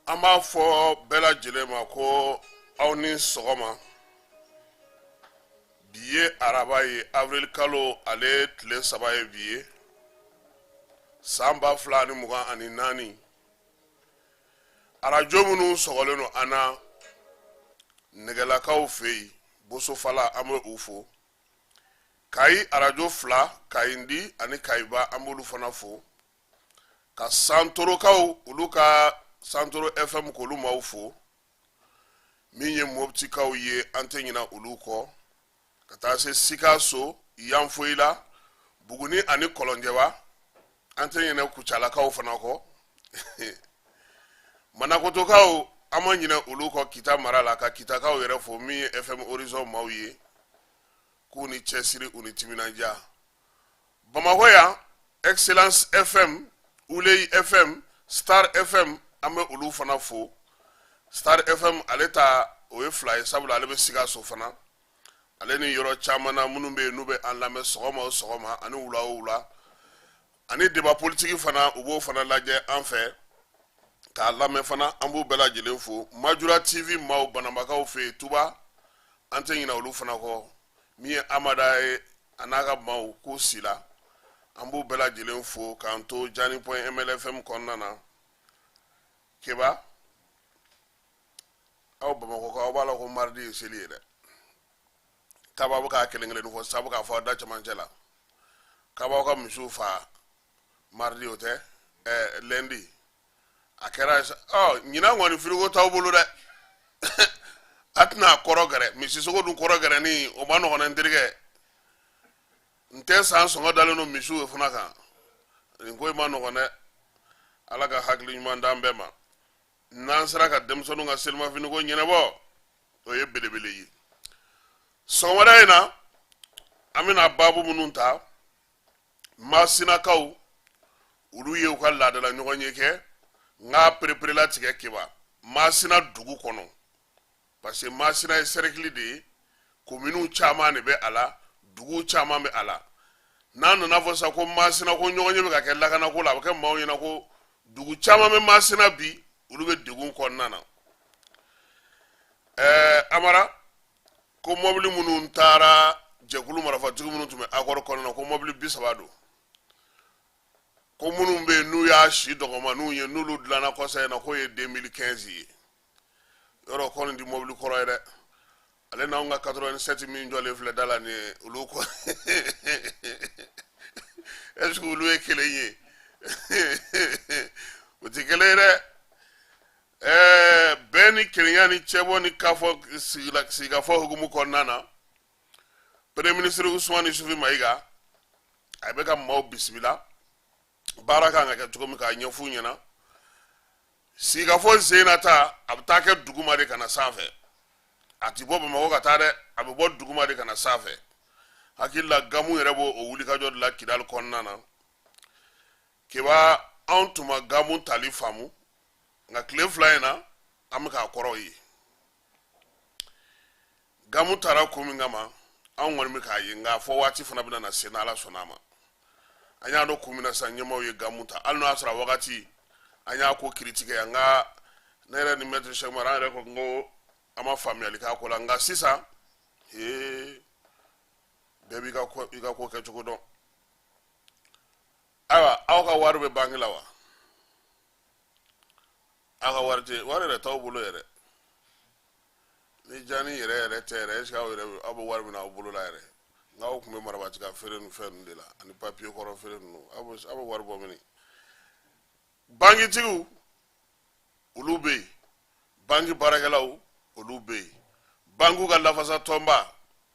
An b'a fɔ bɛɛ lajɛlen ma ko aw ni sɔgɔma. Bi ye araba ye avril kalo ale tile 3 ye bi ye. San 2024. Arajo minnu sɔgɔlen no an na nɛgɛlakaw fɛ yen bosofala an bɛ u fo. Kayi arajo 2 Kayindi ani Kayiba an b'olu fana fo. Ka Santorokaw olu ka Santoro FM k'olu m'aw fo. Min ye Moptikaw ye an tɛ ɲina olu kɔ. Ka taa se Sikaso, Yanfoyila, Buguni ani Kɔlɔnjɛba an tɛ ɲina Kucalakaw fana kɔ. Manakotokaw an ma ɲina olu kɔ Kita mara la ka Kitakaw yɛrɛ fo min ye FM Horizon maaw ye. K'u ni cɛsiri u ni timinanja. Bamakɔ yan Excellence FM, Ulei FM, Star FM an bɛ olu fana fo. Star FM ale ta o ye 2 ye sabula ale bɛ Sikaso fana. Ale ni yɔrɔ caman na minnu bɛ n'u bɛ an lamɛn sɔgɔma o sɔgɔma ani wula o wula. Ani débat politique fana u b'o fana lajɛ an fɛ. K'a lamɛn fana an b'u bɛɛ lajɛlen fo. Majura TV maaw Bananbakaw fɛ yen Tuba an tɛ ɲina olu fana kɔ. Min ye Amada ye a n'a ka maaw k'u Sila. An b'u bɛɛ lajɛlen fo k'an to Jani.MLFM kɔnɔna na. Keba aw Bamakɔ aw b'a la ko mardi ye seli ye dɛ. Kaba bɛ k'a kelen kelen fɔ sabu k'a fɔ da camancɛ la. Kaba ka misiw fa mardi o tɛ lundi. A kɛra ɲinan kɔni frigo t'aw bolo dɛ. A tɛna kɔrɔ gɛrɛ misisogo dun kɔrɔ gɛrɛni o ma nɔgɔn n terikɛ. N tɛ san sɔngɔ dalen no misiw fana kan. Nin ko in ma nɔgɔn dɛ. Ala ka hakili ɲuman d'an bɛɛ ma. N'an sera ka denmisɛnninw ka selimafini ko ɲɛnabɔ o ye belebele ye. Sɔgɔmada in na an bɛna baabu minnu ta. Masinakaw olu ye u ka laadala ɲɔgɔn ye kɛ. Nga pereperela tigɛ Keba. Masina dugu kɔnɔ. Parce que Masina ye cercle de ye. Commune caman de bɛ a la. Dugu caman bɛ a la. N'an nana fɔ sa ko Masina ko ɲɔgɔn ye bɛ ka kɛ lakana ko la a bɛ kɛ maaw ɲɛna ko dugu caman bɛ Masina bi olu bɛ degun kɔnɔna na. Amara ko mobili minnu taara jɛkulu marifatigi minnu tun bɛ accord kɔnɔna na ko mobili 30 don. Ko minnu bɛ n'u y'a si dɔgɔmaninw ye n'olu dilanna kɔsa in na k'o ye 2015 ye. Yɔrɔ kɔni di mobili kɔrɔ ye dɛ. Ale n'anw ka 87 min jɔlen filɛ da la ni ye olu kɔ. Est-ce que olu ye kelen ye? O tɛ kelen ye dɛ. Bɛn ni kelenya ni cɛbɔ ni kafɔ sigikafɔ hukumu kɔnɔna na. Premier ministre Usmani Sufi Mayiga a bɛ ka maaw bisimila. Baara kan ka kɛ cogo min k'a ɲɛf'u ɲɛna. Sigikafɔ sen na ta a bɛ taa kɛ duguma de ka na sanfɛ. A ti bɔ Bamakɔ ka taa dɛ a bɛ bɔ duguma de ka na sanfɛ. Hakili la Gamu yɛrɛ b'o wulikajɔ de la Kidali kɔnɔna na. Keba anw tun ma Gamu tali faamu. Nka tile 2 in na an bɛ k'a kɔrɔ ye. Gamu taara kun min kama anw kɔni bɛ k'a ye nka fɔ waati fana bɛna na se n'Ala sɔnna ma. An y'a dɔn kun min na sisan ɲɛmaaw ye Gamu ta hali n'o y'a sɔrɔ a wagati an y'a ko critiquer yan nka ne yɛrɛ ni maître Cheikh Umar an yɛrɛ ko n ko an ma faamuyali k'a ko la nka sisan bɛɛ b'i ka ko kɛcogo dɔn. Ayiwa aw ka wari bɛ banque la wa? Aw ka wari yɛrɛ t'aw bolo yɛrɛ. Ni Jani yɛrɛ tɛ yɛrɛ est-ce que aw bɛ wari min aw bolo la yɛrɛ? Nka aw tun bɛ Marabati ka feere ni fɛn ninnu de la ani papier kɔrɔ feere ninnu aw bɛ wari bɔ mini. Bankitigiw olu bɛ yen. Banki baarakɛlaw olu bɛ yen. Bankiw ka lafasa tɔnba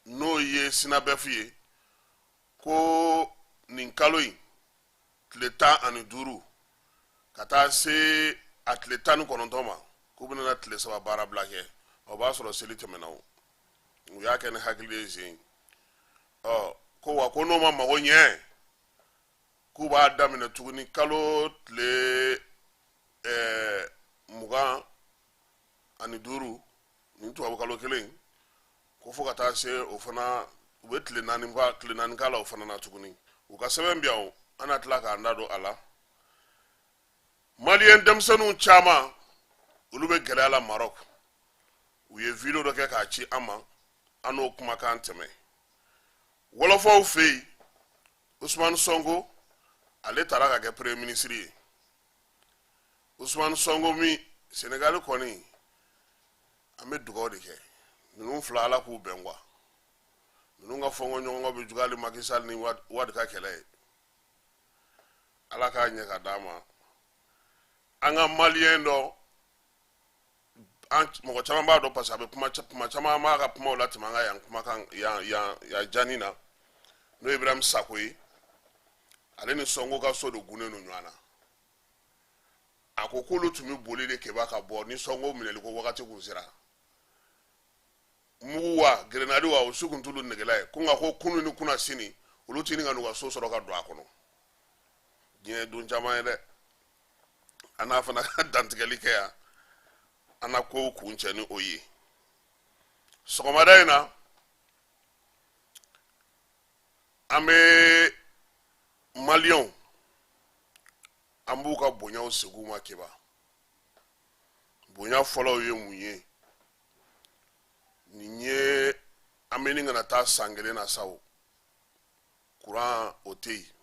n'o ye Sinabefu ye ko nin kalo in tile 15 ka taa se a tile 19 ma k'u bɛna tile 3 baara bila kɛ o b'a sɔrɔ seli tɛmɛna o. U y'a kɛ ni hakili ye sen. Ko wa ko n'o ma mago ɲɛ k'u b'a daminɛ tuguni kalo tile 25 nin tubabu kalo kelen ko fo ka taa se o fana u bɛ tile 4 kala o fana na tuguni. U ka sɛbɛn bi yan an na tila k'an da don a la. Maliyɛn denmisɛnninw caman olu be gɛlɛya la Maroc u ye vidéo dɔ kɛ k'a ci an ma an n'o kumakan tɛmɛ wolofaw fɛ yen Ousmane Sonko ale taara ka kɛ premier ministre ye Ousmane Sonko min Sénégal kɔni an bɛ dugawu de kɛ ninnu fila Ala k'u bɛn quoi ninnu ka fɔnkɔ ɲɔgɔn bɛ jugu hali Macky Sall ni Wade ka kɛlɛ ye Ala k'a ɲɛ ka d'a ma an ka maliyɛn dɔ mɔgɔ caman b'a dɔn parce que a bɛ kuma caman b'a ka kumaw latɛmɛ an ka yan kumakan yan jani na n'o ye Ibrahim Sako ye ale ni Sonko ka so de gunnen don ɲɔgɔn na a ko k'olu tun bɛ boli de kɛba ka bɔ ni Sonko minɛli ko wagati kun sera mugu wa grenade wa o su kun t'olu negela ye ko nka ko kunu ni kuna sini olu tɛ ɲini ka n'u ka so sɔrɔ ka don a kɔnɔ diɲɛ don caman ye dɛ an n'a fana ka dantigɛli kɛ yan an na kow kun cɛ ni o ye sɔgɔmada in na an bɛ maliyɛnw an b'u ka bonyaw segu ma kɛba bonya fɔlɔw ye mun ye nin ye an bɛ ni kana taa san kelen na sawo kuran o tɛ yen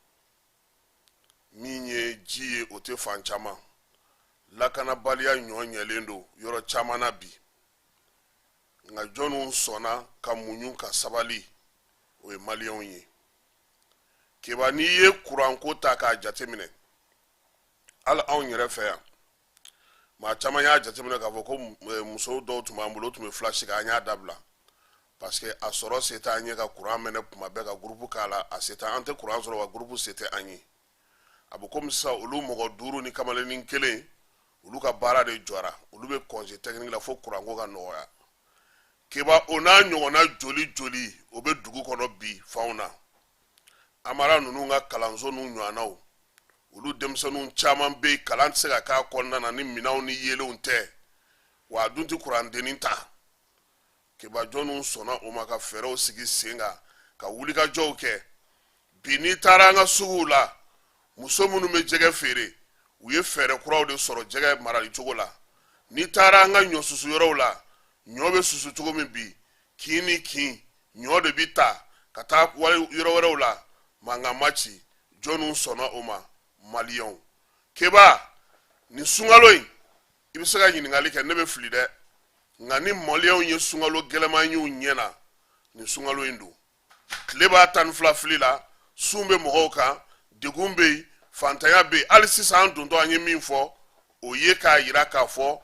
min ye ji ye o tɛ fan caman lakanabaliya ɲɔ ɲɛlen don yɔrɔ caman na bi nka jɔnniw sɔnna ka muɲu ka sabali o ye maliyɛnw ye kɛba n'i ye kuranko ta k'a jateminɛ hali anw yɛrɛ fɛ yan maa caman y'a jateminɛ k'a fɔ ko muso dɔw tun b'an bolo tun bɛ flash kɛ an y'a dabila parce que a sɔrɔ se tɛ an ye ka kuran mɛnɛ tuma bɛɛ ka groupe k'a la a se tɛ an tɛ kuran sɔrɔ ka groupe se tɛ an ye a bɛ komi sisan olu mɔgɔ 5 ni kamalennin 1 olu ka baara de jɔra olu bɛ congé technique la fo kuranko ka nɔgɔya kɛba o n'a ɲɔgɔnna joli joli o bɛ dugu kɔnɔ bi fanw na amara ninnu ka kalanso n'u ɲɔgɔnnaw olu denmisɛnninw caman bɛ yen kalan tɛ se ka k'a kɔnɔna na ni minɛnw ni yelenw tɛ wa a dun tɛ kurandennin ta kɛba jɔnniw sɔnna o ma ka fɛɛrɛw sigi sen kan ka wulikajɔw kɛ bi n'i taara an ka suguw la muso minnu bɛ jɛgɛ feere u ye fɛɛrɛ kuraw de sɔrɔ jɛgɛ marali cogo la n'i taara an ka ɲɔ susu yɔrɔw la ɲɔ bɛ susu cogo min bi kin ni kin ɲɔ de bi ta ka taa yɔrɔ wɛrɛw la mankan ma ci jɔnniw sɔnna o ma maliyɛnw kɛba nin sunkalo in i bɛ se ka ɲininkali kɛ ne bɛ fili dɛ nka ni maliyɛnw ye sunkalo gɛlɛman y'u ɲɛ na nin sunkalo in don tile b'a 12 fili la sun bɛ mɔgɔw kan degun bɛ yen fantanya bɛ yen hali sisan an dontɔ an ye min fɔ o ye k'a jira k'a fɔ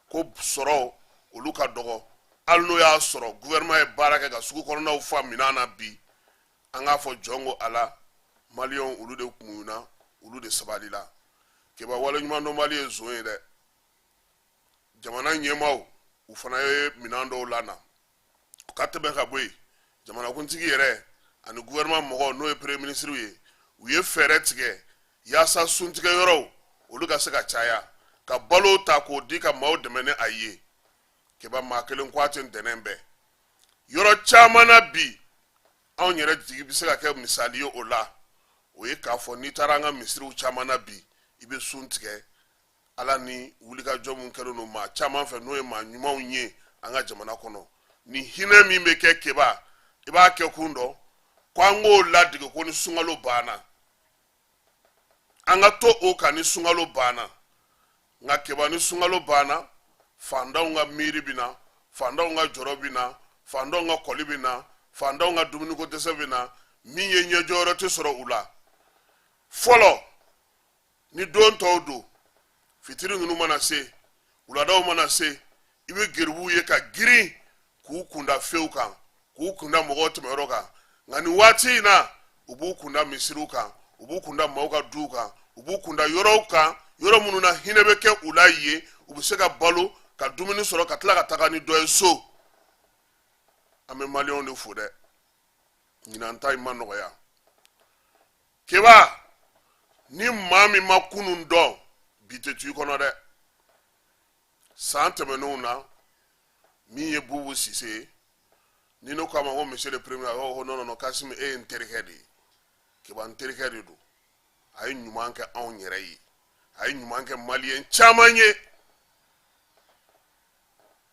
ko sɔrɔ olu ka dɔgɔ hali n'o y'a sɔrɔ gouvernement ye baara kɛ ka sugu kɔnɔnaw fa minɛn na bi an k'a fɔ jɔn ko ala maliyɛnw olu de kunna olu de sabalila kɛba waleɲuman dɔn mali ye zon ye dɛ jamana ɲɛmaaw u fana ye minɛn dɔw lana u ka tɛmɛ ka bɔ yen jamanakuntigi yɛrɛ ani gouvernement mɔgɔw n'o ye premier ministre ye u ye fɛɛrɛ tigɛ yaasa suntigɛ yɔrɔw olu ka se ka caya ka balo ta k'o di ka maaw dɛmɛ ni a ye kɛba maa kelen kɔ a tɛ ntɛnɛn bɛɛ yɔrɔ caman na bi anw yɛrɛ jigi bɛ se ka kɛ misali ye o la o ye k'a fɔ n'i taara an ka misiriw caman na bi i bɛ sun tigɛ ala ni wulikajɔ min kɛlen don maa caman fɛ n'o ye maa ɲumanw ye an ka jamana kɔnɔ ni hinɛ min bɛ kɛ kɛba i b'a kɛ kun dɔ ko an k'o ladege ko ni sunkalo banna an ka to o kan ni sunkalo banna nka kɛba ni sunkalo banna fantanw ka miiri bɛ na fantanw ka jɔrɔ bɛ na fantanw ka kɔli bɛ na fantanw ka dumuniko dɛsɛ bɛ na min ye ɲɛjɔyɔrɔ tɛ sɔrɔ u la fɔlɔ ni don tɔw don fitiri ninnu mana se wuladaw mana se i bɛ geribuw ye ka girin k'u kunda few kan k'u kunda mɔgɔw tɛmɛyɔrɔ kan nka nin waati in na u b'u kunda misiriw kan u b'u kunda maaw ka duw kan u b'u kunda yɔrɔw kan yɔrɔ minnu na hinɛ bɛ kɛ u la yen u bɛ se ka balo ka dumuni sɔrɔ ka tila ka taga ni dɔ ye so an bɛ maliyɛnw de fo dɛ ɲinan ta in ma nɔgɔya kɛba ni maa min ma kunun dɔn bi tɛ tu i kɔnɔ dɛ san tɛmɛnenw na min ye bubu sise ye ni ne k'a ma ko monsieur le premier ko non Kassim e ye n terikɛ de ye kɛba n terikɛ de don a ye ɲuman kɛ anw yɛrɛ ye a ye ɲuman kɛ maliyɛn caman ye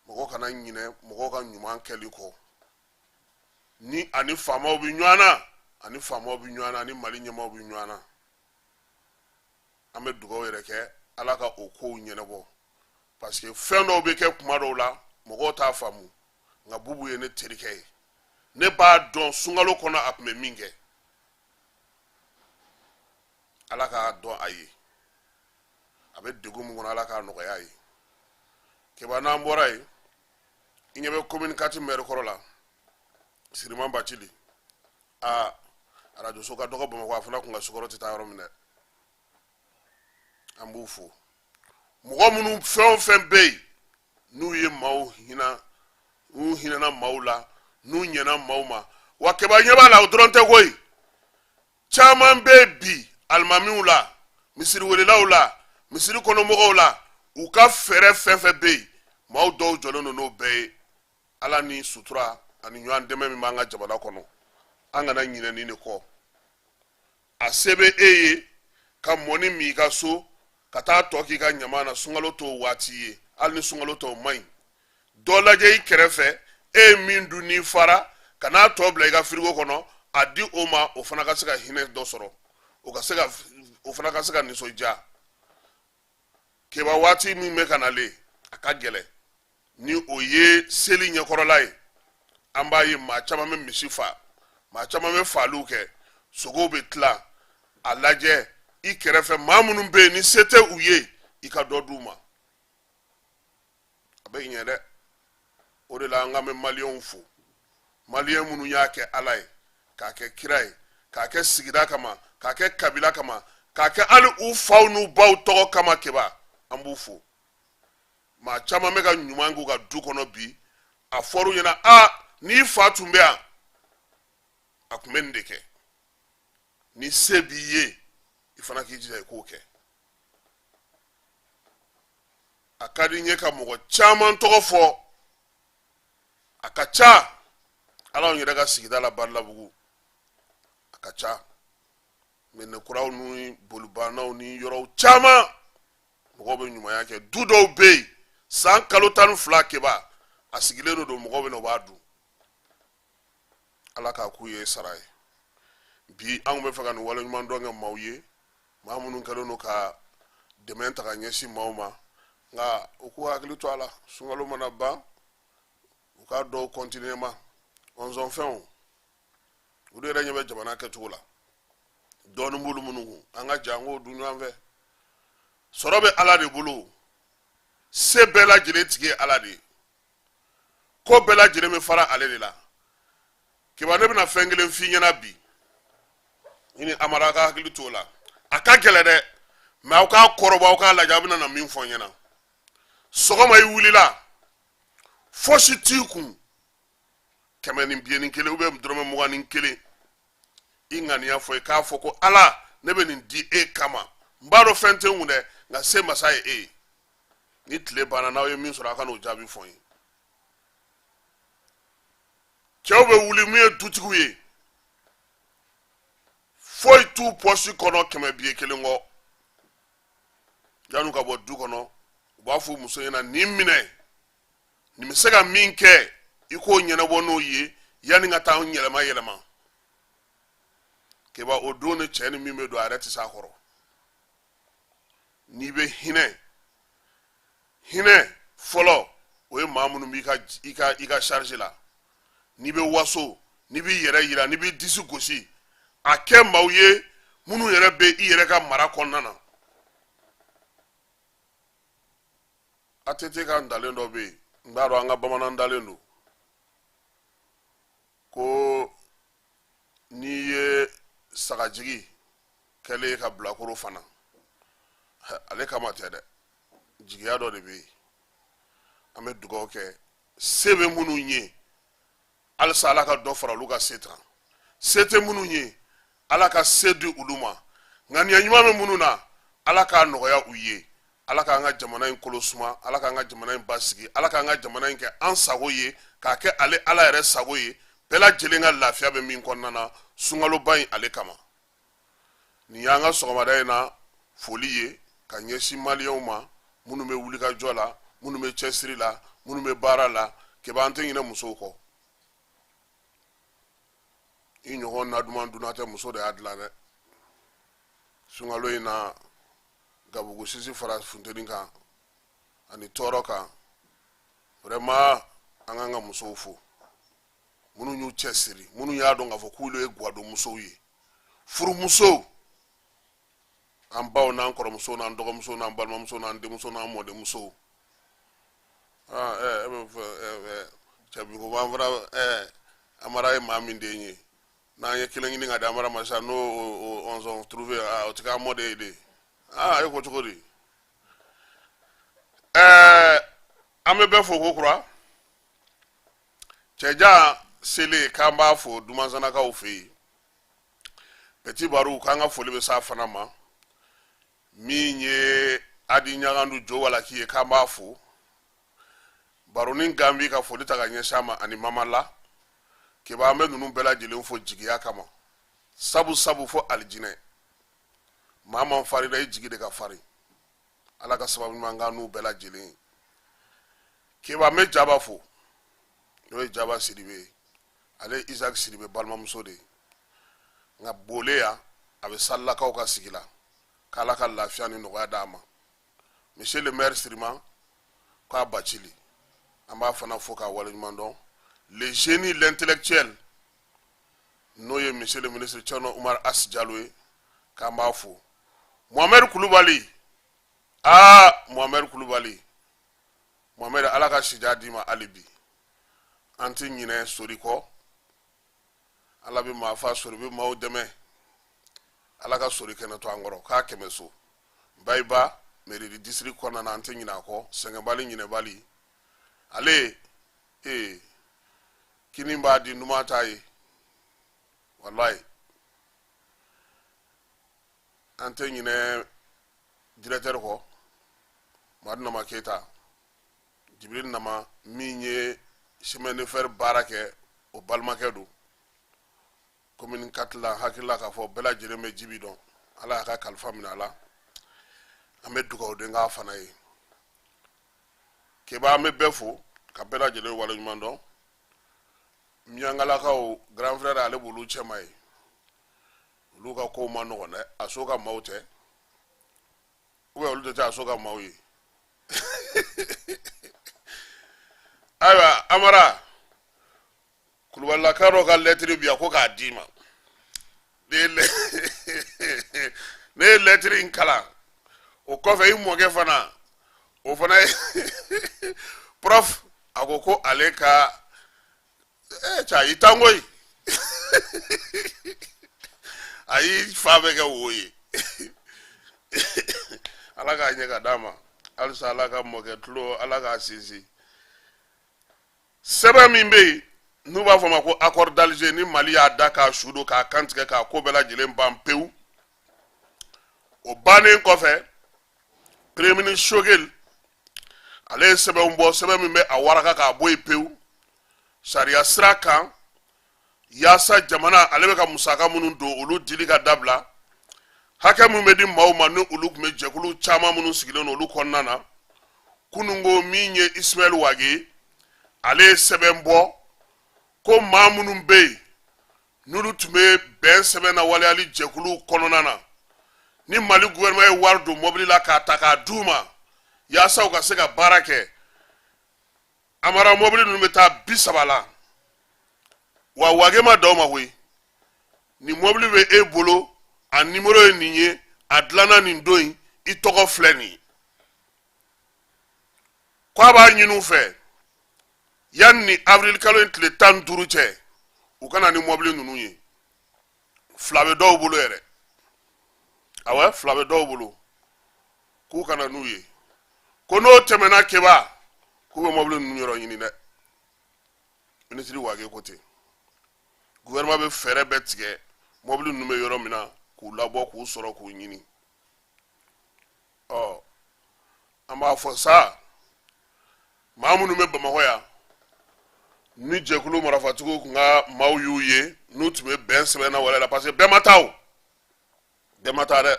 mɔgɔ kana ɲinɛ mɔgɔ ka ɲuman kɛli kɔ ni ani faamaw bi ɲɔana ani Mali ɲɛmaw bi ɲɔana an bɛ dugawu yɛrɛ kɛ Ala ka o kow ɲɛnabɔ parce que fɛn dɔw bɛ kɛ kuma dɔw la mɔgɔw t'a faamu nka Bubu ye ne terikɛ ye ne b'a dɔn sunkalo kɔnɔ a tun bɛ min kɛ Ala k'a dɔn a ye a bɛ degun min kɔnɔ Ala k'a nɔgɔya ye kɛba n'an bɔra ye i ɲɛ bɛ commune 4 maire kɔrɔ la Siriman Bacili radio so ka dɔgɔ Bamakɔ a fana kun ka sukɔrɔ tɛ taa yɔrɔ min dɛ an b'u fo mɔgɔ minnu fɛn o fɛn bɛ yen n'u ye maaw hinɛna maaw la n'u ɲɛna maaw ma wa kɛba ɲɛ b'a la o dɔrɔn tɛ koyi caman bɛ bi alimamiw la misiriwelelaw la misiri kɔnɔmɔgɔw la u ka fɛɛrɛ fɛn fɛn bɛ yen maaw dɔw jɔlen don n'o bɛɛ ye Ala ni sutura ani ɲɔgɔn dɛmɛ min b'an ka jamana kɔnɔ an kana ɲinɛ nin de kɔ a se bɛ e ye ka mɔni min i ka so ka taa tɔ k'i ka ɲama na sunkalo t'o waati ye hali ni sunkalo t'o man ɲi dɔ lajɛ i kɛrɛfɛ e ye min dun n'i fara ka n'a tɔ bila i ka firigo kɔnɔ a di o ma o fana ka se ka hinɛ dɔ sɔrɔ o fana ka se ka nisɔndiya kɛba waati min bɛ ka nalen a ka gɛlɛn ni o ye seli ɲɛkɔrɔla ye an b'a ye maa caman bɛ misi fa maa caman bɛ faliw kɛ sogow bɛ tila a lajɛ i kɛrɛfɛ maa minnu bɛ yen ni se tɛ u ye i ka dɔ d'u ma a bɛ ɲɛ dɛ o de la an ka bɛ maliyɛnw fo maliyɛn minnu y'a kɛ Ala ye k'a kɛ kira ye k'a kɛ sigida kama k'a kɛ kabila kama k'a kɛ hali u faw n'u baw tɔgɔ kama kɛba an b'u fo maa caman bɛ ka ɲuman k'u ka du kɔnɔ bi a fɔr'u ɲɛna n'i fa tun bɛ yan a tun bɛ nin de kɛ ni se b'i ye i fana k'i jija i k'o kɛ a ka di n ye ka mɔgɔ caman tɔgɔ fɔ a ka ca Ala yɛrɛ ka sigida la Barilabugu a ka ca mɛnɛkuraw ni bolibanaw ni yɔrɔw caman mɔgɔw bɛ ɲumanya kɛ du dɔw bɛ yen san kalo 12 kɛba a sigilen don mɔgɔw bɛ na o b'a dun Ala k'a k'u ye sara ye bi an bɛ fɛ ka nin waleɲuman dɔn kɛ maaw ye maa minnu kɛlen don ka dɛmɛ ta ka ɲɛsin maaw ma nka u k'u hakili to a la sunkalo mana ban u k'a dɔw kɔntiniye ma ɔnzɔnfɛnw u de yɛrɛ ɲɛ bɛ jamana kɛcogo la dɔɔnin b'olu minnu kun an ka jan an k'o dun ɲɔgɔn fɛ sɔrɔ bɛ Ala de bolo se bɛɛ lajɛlen tigi ye Ala de ye ko bɛɛ lajɛlen bɛ fara ale de la kɛba ne bɛna fɛn kelen f'i ɲɛna bi i ni Amara ka hakili to o la a ka gɛlɛn dɛ mɛ aw k'a kɔrɔbɔ aw k'a lajɛ aw bɛna na min fɔ n ɲɛna sɔgɔma i wulila fosi t'i kun 121 ou dɔrɔmɛ 21 i ŋaniya fɔ i k'a fɔ ko Ala ne bɛ nin di e kama n b'a dɔn fɛn tɛ n kun dɛ nka se masa ye e ye ni tile banna n'aw ye min sɔrɔ aw ka n'o jaabi fɔ n ye cɛw bɛ wuli min ye dutigiw ye foyi t'u pɔsi kɔnɔ 101 kɔ yan'u ka bɔ du kɔnɔ u b'a fɔ muso ɲɛna nin minɛ nin bɛ se ka min kɛ i k'o ɲɛnabɔ n'o ye yanni ka taa yɛlɛma kɛba o don ni cɛ ni min bɛ don a yɛrɛ tɛ s'a kɔrɔ n'i bɛ hinɛ fɔlɔ o ye maa minnu b'i ka charge la n'i bɛ waso n'i b'i yɛrɛ yira n'i b'i disi gosi a kɛ maaw ye minnu yɛrɛ bɛ i yɛrɛ ka mara kɔnɔna na ATT ka ndalen dɔ bɛ yen n b'a dɔn an ka bamanan dalen don ko n'i ye sagajigi kɛlen ka bilakoro fana ale kama tɛ dɛ jigiya dɔ de bɛ yen an bɛ dugawu kɛ se bɛ minnu ye halisa Ala ka dɔ fara olu ka se kan se tɛ minnu ye Ala ka se di olu ma ŋaniya ɲuman bɛ minnu na Ala k'a nɔgɔya u ye Ala k'an ka jamana in kolo suma Ala k'an ka jamana in basigi Ala k'an ka jamana in kɛ an sago ye k'a kɛ Ala yɛrɛ sago ye bɛɛ lajɛlen ka lafiya bɛ min kɔnɔna na sunkaloba in ale kama nin y'an ka sɔgɔmada in na foli ye ka ɲɛsin maliyɛnw ma minnu bɛ wuli ka jɔ la minnu bɛ cɛsiri la minnu bɛ baara la keba an tɛ ɲinɛ musow kɔ i ɲɔgɔn na duman dunna tɛ muso de y'a dilan dɛ sunkalo in na gabugu sisi fara funteni kan ani tɔɔrɔ kan vraiment an kan ka musow fo minnu y'u cɛsiri minnu y'a dɔn k'a fɔ k'olu ye gwadon musow ye furumusow an baw n'an kɔrɔmusow n'an dɔgɔmusow n'an balimamusow n'an denmusow n'an mɔdenmusow cɛbigo b'an fara amara ye maa min den ye n'an ye kelen ɲini ka di amara ma sisan n'o on s'en trouvé o tɛ k'an mɔden ye de e ko cogo di an bɛ bɛɛ fo ko kura cɛja selen k'an b'a fo dumanzanakaw fɛ yen petit baro k'an ka foli bɛ s'a fana ma min ye adi ɲagandu jo walaki ye k'an b'a fo baronin gambi ka foli ta ka ɲɛsin a ma ani mamala k'an bɛ ninnu bɛɛ lajɛlen fo jigiya kama sabu fo alijinɛ maa man farin da i jigi de ka farin ala ka sababu ɲuman k'an n'u bɛɛ lajɛlen k'an bɛ jaba fo n'o ye jaba siribe ye ale Isaac siribe balimamuso de ye nka bole yan a bɛ salilakaw ka sigi la k'ala ka lafiya ni nɔgɔya d'a ma monsieur le maire Sirima k'a bacili an b'a fana fo k'a waleɲuman dɔn le génie l'intellectuel n'o ye monsieur le ministre Thierno Umar As Jalo ye k'an b'a fo Mohamed Kulubali Mohamed Kulubali Mohamed ala ka sija d'i ma hali bi an tɛ ɲinɛ sori kɔ ala bɛ maa fa sori bɛ maaw dɛmɛ ala ka sori kɛnɛ to an kɔrɔ k'a kɛmɛ so bayiba mairie du district kɔnɔna na an tɛ ɲinɛ a kɔ sɛgɛnbali ɲinɛbali ale kini b'a di numan t'a ye wallahi an tɛ ɲinɛ directeur kɔ Madu Nama Keyita Jibril Nama min ye chemin de fer baara kɛ o balimakɛ don commune 4 la hakilila k'a fɔ bɛɛ lajɛlen bɛ jibi dɔn ala y'a ka kalifa minɛ a la an bɛ dugawu den k'a fana ye keba an bɛ bɛɛ fo ka bɛɛ lajɛlen waleɲuman dɔn miyangalakaw grand frère ale b'olu cɛma ye olu ka kow ma nɔgɔn dɛ a so ka maaw tɛ olu tɛ a so ka maaw ye ayiwa amara Kulubalilaka dɔ ka lettre bi yan ko k'a d'i ma ne ye lettre in kalan o kɔfɛ i mɔkɛ fana o fana ye prof a ko ale ka cɛ i tango ye a y'i fa bɛ kɛ wo ye ala k'a ɲɛ ka d'a ma halisa ala ka mɔkɛ tulo ala k'a sinsin sɛbɛn min bɛ yen n'u b'a fɔ ma ko accord d'Alger ni Mali y'a da k'a su don k'a kantigɛ k'a ko bɛɛ lajɛlen ban pewu o bannen kɔfɛ premier ministre Shogel ale ye sɛbɛn bɔ sɛbɛn min bɛ a waraka k'a bɔ yen pewu sariya sira kan yaasa jamana ale bɛ ka musaka minnu don olu dili ka dabila hakɛ min bɛ di maaw ma ni olu tun bɛ jɛkulu caman minnu sigilen don olu kɔnɔna na kunungo min ye Ismaël Wage ale ye sɛbɛn bɔ ko maa minnu bɛ yen n'olu tun bɛ bɛn sɛbɛn na waleyali jɛkulu kɔnɔna na ni Mali gouvernement ye wari don mobili la k'a ta k'a d'u ma yaasa u ka se ka baara kɛ amara mobili ninnu bɛ taa 30 la wa Wage ma da o ma koyi ni mobili bɛ e bolo a numéro ye nin ye a dilanna nin don in i tɔgɔ filɛ nin ye k'a b'a ɲini u fɛ yanni ni avril kalo in tile 15 cɛ u kana ni mobili ninnu ye fila bɛ dɔw bolo yɛrɛ awɛ fila bɛ dɔw bolo k'u kana n'u ye ko n'o tɛmɛna keba k'u bɛ mobili ninnu yɔrɔ ɲini dɛ ministre Wage ko ten gouvernement bɛ fɛɛrɛ bɛɛ tigɛ mobili ninnu bɛ yɔrɔ min na k'u labɔ k'u sɔrɔ k'u ɲini an b'a fɔ sa maa minnu bɛ Bamakɔ yan ni jɛkulu marafatigiw tun ka maaw y'u ye n'u tun bɛ bɛn sɛbɛnna wale la parce que bɛɛ ma taa o bɛɛ ma taa dɛ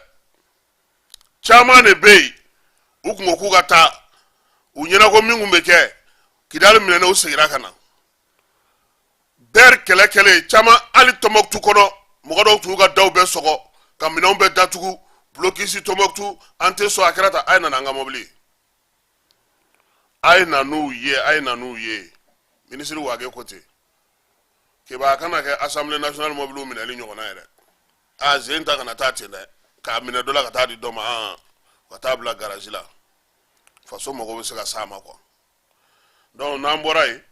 caman de bɛ yen u tun ko k'u ka taa u ɲɛna ko min tun bɛ kɛ Kidal minɛ o segira kana ber kɛlɛ chama ali Tombouctou kono mɔgɔ dɔw tun ka daw bɛ sɔgɔ ka minɛnw bɛ datugu blocus Tombouctou an tɛ sɔn a kɛra ta ay nana an ka mobili ay nanu ye ministre Wage côté keba kana kɛ assemblée nationale mobile minɛli ɲɔgɔnna yɛrɛ a zen ta kana taa ten dɛ k'a minɛ dɔ la ka taa di dɔ ma ka taa bila garage la faso mɔgɔ bɛ se ka s'a ma quoi donc n'an bɔra yen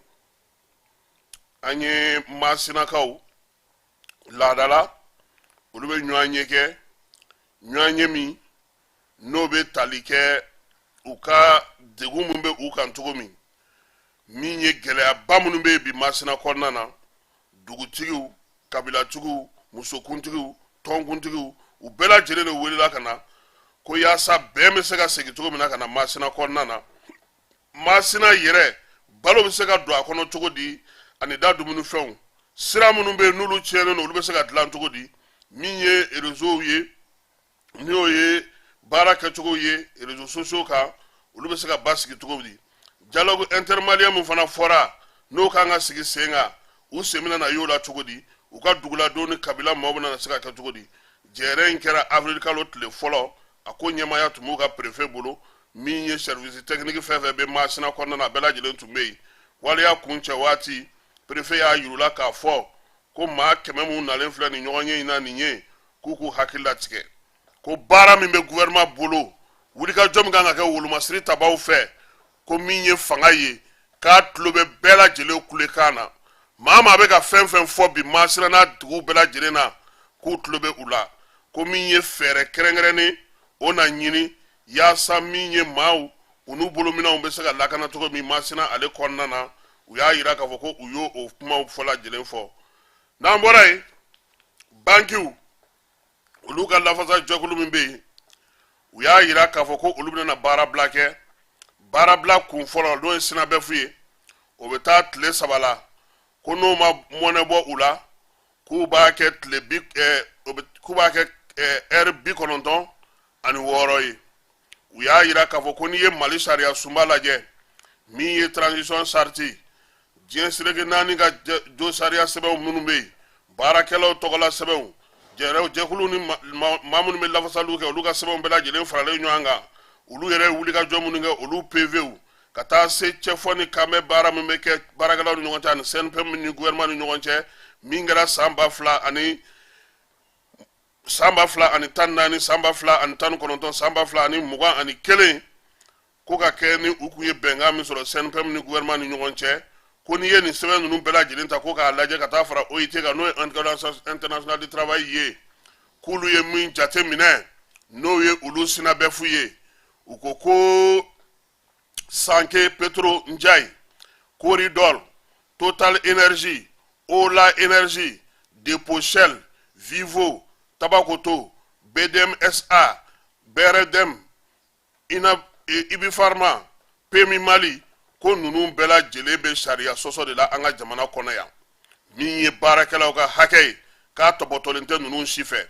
an ye Masinakaw laadala olu bɛ ɲɔgɔn ye kɛ ɲɔgɔn ye min n'o bɛ tali kɛ u ka degun min bɛ u kan cogo min ye gɛlɛyaba minnu bɛ bi Masina kɔnɔna na dugutigiw kabilatigiw musokuntigiw tɔnkuntigiw u bɛɛ lajɛlen de welela ka na ko yaasa bɛn bɛ se ka segin cogo min na ka na Masina kɔnɔna na Masina yɛrɛ balo bɛ se ka don a kɔnɔ cogo di ani da dumuni fɛnw sira minnu bɛ n'olu tiɲɛnen olu bɛ se ka dilan cogo di min ye réseau ye n'o ye baara kɛcogo ye réseaux sociaux kan olu bɛ se ka basigi cogo di dialogue intermalien min fana fɔra n'o kan ka sigi sen kan u sen bɛna na y'o la cogo di u ka duguladenw ni kabila maaw bɛna se ka kɛ cogo di jɛrɛ in kɛra avril kalo tile fɔlɔ a ko ɲɛmaya tun b'u ka préfet bolo min ye service technique fɛn fɛn bɛ Masina kɔnɔna na a bɛɛ lajɛlen tun bɛ yen waleya kuncɛ waati préfet y'a yirula k'a fɔ ko maa 100 mun nalen filɛ ni ɲɔgɔn ye in na nin ye k'u k'u hakili latigɛ ko baara min bɛ gouvernement bolo wulikajɔ min kan ka kɛ wolomasiri tabaw fɛ ko min ye fanga ye k'a tulo bɛ bɛɛ lajɛlen kulekan na maa bɛ ka fɛn fɛn fɔ bi Masina n'a dugu bɛɛ lajɛlen na k'u tulo bɛ u la ko min ye fɛɛrɛ kɛrɛnkɛrɛnnen o na ɲini yaasa min ye maaw u n'u bolominɛnw bɛ se ka lakana cogo min Masina ale kɔnɔna na u y'a yira k'a fɔ ko u y'o o kumaw fɔ lajɛlen fɔ n'an bɔra yen bankiw olu ka lafasa jɛkulu min bɛ yen u y'a yira k'a fɔ ko olu bɛna baarabila kɛ baarabila kun fɔlɔ n'o ye Sinabefu ye o bɛ taa tile 3 la ko n'o ma mɔnɛ bɔ u la k'u b'a kɛ heure 96 ye u y'a yira k'a fɔ ko n'i ye Mali sariya sunba lajɛ min ye transition sarti diɲɛ sirege 4 ka jo sariya sɛbɛnw minnu bɛ yen baarakɛlaw tɔgɔla sɛbɛnw jɛkulu ni maa minnu bɛ lafasaliw kɛ olu ka sɛbɛnw bɛɛ lajɛlen faralen ɲɔgɔn kan olu yɛrɛ wulikajɔ minnu kɛ olu PVw ka taa se cɛfɔ ni kanbɛ baara min bɛ kɛ baarakɛlaw ni ɲɔgɔn cɛ ani CNPM ni gouvernement ni ɲɔgɔn cɛ min kɛra san 2014 san 2014 san 2019 san 2021 ko ka kɛ ni u kun ye bɛnkan min sɔrɔ CNPM ni gouvernement ni ɲɔgɔn cɛ ko ni ye nin sɛbɛn ninnu bɛɛ lajɛlen ta ko k'a lajɛ ka taa fara OIT kan n'o ye Organisation internationale du travail ye k'olu ye min jate minɛ n'o ye olu Sinabefu ye u ko Sanke Petro Njai Corridor Total Energy Ola Energy Depo Shell Vivo Tabakoto BDMSA BRDM Ibi Pharma Pemi Mali ko nunu bɛɛ lajɛlen bɛ sariya sɔsɔ de la an ka jamana kɔnɔ yan min ye baarakɛlaw ka hakɛ ye k'a tɔbɔtɔlen tɛ nunu si fɛ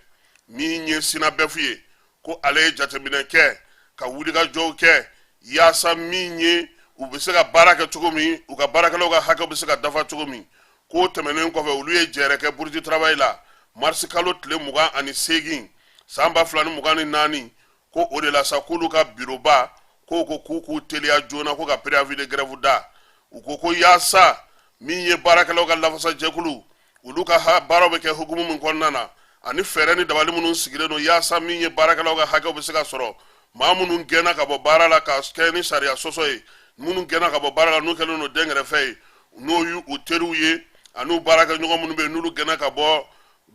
min ye Sinabefu ye ko ale ye jateminɛ kɛ ka wulikajɔw kɛ yaasa min ye u bɛ se ka baara kɛ cogo min u ka baarakɛlaw ka hakɛ bɛ se ka dafa cogo min k'o tɛmɛnen kɔfɛ olu ye jɛɛrɛ kɛ Burudi Travail la marisi kalo tile 28 san 2024 ko o de la sa k'olu ka bureauba ko k'u teliya joona ko ka préavis de grève da u ko yaasa min ye baarakɛlaw ka lafasa jɛkulu olu ka baaraw bɛ kɛ hukumu min kɔnɔna na ani fɛɛrɛ ni dabali minnu sigilen don yaasa min ye baarakɛlaw ka hakɛw bɛ se ka sɔrɔ maa minnu gɛnna ka bɔ baara la ka kɛ ni sariya sɔsɔ ye minnu gɛnna ka bɔ baara la n'u kɛlen don dɛnkɛrɛfɛ ye n'o y'u teriw ye ani baarakɛɲɔgɔn minnu bɛ yen n'olu gɛnna ka bɔ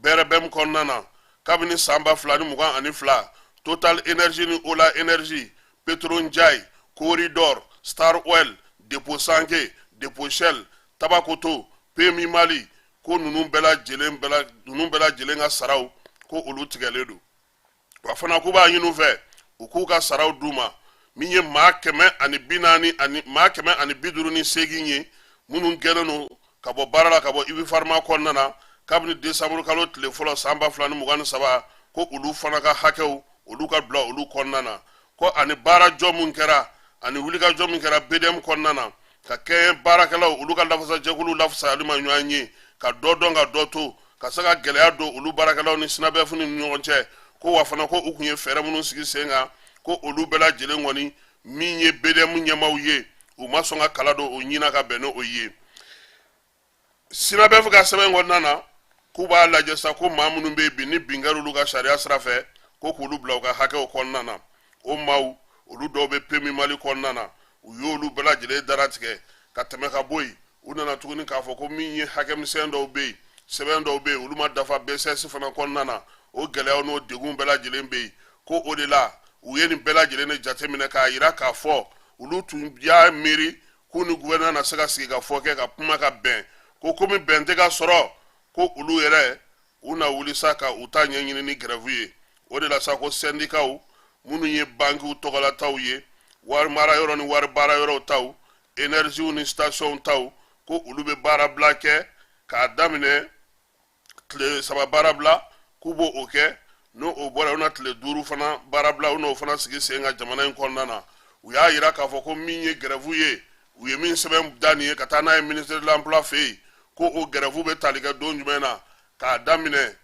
BRBM kɔnɔna na kabini san 2022 Total Energy ni Ola Energy Petro Njai Corridor Star Oil Depo Sanke Depo Shell Tabakoto Pemi Mali ko nunu bɛɛ lajɛlen ka saraw ko olu tigɛlen don wa fana k'u b'a ɲini u fɛ u k'u ka saraw d'u ma min ye maa 148 ye minnu gɛnnen don ka bɔ baara la ka bɔ Ibi Pharma kɔnɔna na kabini décembre kalo tile fɔlɔ san 2023 ko olu fana ka hakɛw olu ka bila olu kɔnɔna na ko ani baara jɔ mun kɛra ani wulikajɔ mun kɛra BDM kɔnɔna na ka kɛ baarakɛlaw olu ka lafasa jɛkulu lafasayali ma ɲɔgɔn ye ka dɔ dɔn ka dɔ to ka se ka gɛlɛya don olu baarakɛlaw ni sinabɛfu ni ɲɔgɔn cɛ ko wa fana ko u kun ye fɛɛrɛ minnu sigi sen kan ko olu bɛɛ lajɛlen kɔni min ye BDM ɲɛmaaw ye u ma sɔn ka kala don o ɲina ka bɛn n'o ye sinabɛfu ka sɛbɛn kɔnɔna na k'u b'a lajɛ sa ko maa minnu bɛ bi ni bin kɛra olu ka sariya sira fɛ ko k'olu bila u ka hakɛw kɔnɔna na o maaw olu dɔw bɛ PMI Mali kɔnɔna na u y'olu bɛɛ lajɛlen dara tigɛ ka tɛmɛ ka bɔ yen u nana tuguni k'a fɔ ko min ye hakɛmisɛn dɔw bɛ yen sɛbɛn dɔw bɛ yen olu ma dafa BCS fana kɔnɔna na o gɛlɛyaw n'o degun bɛɛ lajɛlen bɛ yen ko o de la u ye nin bɛɛ lajɛlen de jateminɛ k'a jira k'a fɔ olu tun y'a miiri k'u ni gouvernement na se ka sigi ka fɔ kɛ ka kuma ka bɛn ko komi bɛn tɛ ka sɔrɔ ko olu yɛrɛ u na wuli sa ka u ta ɲɛɲini ni grève ye o de la sa ko syndicats minnu ye bankiw tɔgɔlataw ye wari mara yɔrɔ ni wari baara yɔrɔw taw énergie ni station taw ko olu bɛ baara bila kɛ k'a daminɛ tile 3 baara bila k'u b'o o kɛ n'o o bɔra u na tile 5 fana baara bila u n'o fana sigi sen ka jamana in kɔnɔna na u y'a jira k'a fɔ ko min ye grève ye u ye min sɛbɛn da nin ye ka taa n'a ye ministre de l'emploi fɛ yen ko o grève bɛ tali kɛ don jumɛn na k'a daminɛ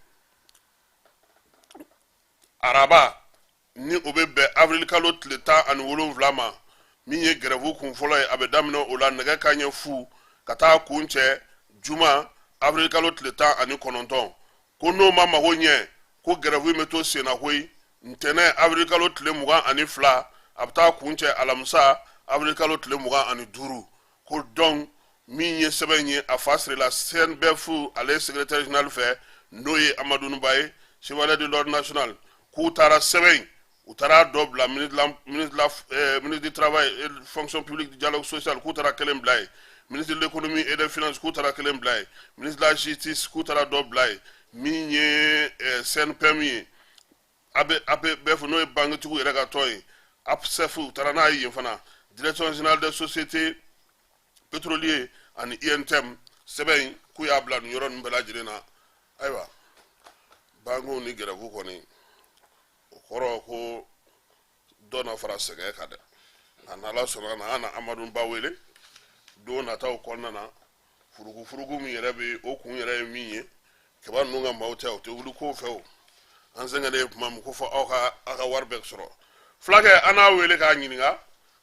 araba ni o bɛ bɛn avril kalo tile 17 ma min ye grève kun fɔlɔ ye a bɛ daminɛ o la nɛgɛ kanɲɛ fu ka taa kun cɛ juma avril kalo tile 19 ko n'o ma mago ɲɛ ko grève bɛ to senna koyi ntɛnɛn avril kalo tile 22 a bɛ taa kun cɛ alamisa avril kalo tile 25 ko donc min ye sɛbɛn ye a fa sirila CNBF ale secrétaire général fɛ n'o ye Amadou Nuba ye chevalier de l'ordre national k'u taara sɛbɛn u taara dɔ bila ministre du travail et fonction publique du dialogue social k'u taara kelen bila ye ministre de l'économie et des finances k'u taara kelen bila ye ministre de la justice k'u taara dɔ bila ye min ye CNPM ye ABF n'o ye bankitigiw yɛrɛ ka tɔn ye APSEF u taara n'a ye yen fana direction générale des sociétés pétroliers ani INTM sɛbɛn k'u y'a bila nin yɔrɔ ninnu bɛɛ lajɛlen na ayiwa bankiw ni grève kɔni o kɔrɔ ko dɔ na fara sɛgɛn kan dɛ nka n'Ala sɔnna na an na Amadu Ba wele don nataw kɔnɔna na furugufurugu min yɛrɛ bɛ o kun yɛrɛ ye min ye kaba ninnu ka maaw tɛ o tɛ wuli ko fɛ o an sɛgɛnnen ye kuma min ko fɔ aw ka wari bɛɛ sɔrɔ fulakɛ an n'a wele k'a ɲininka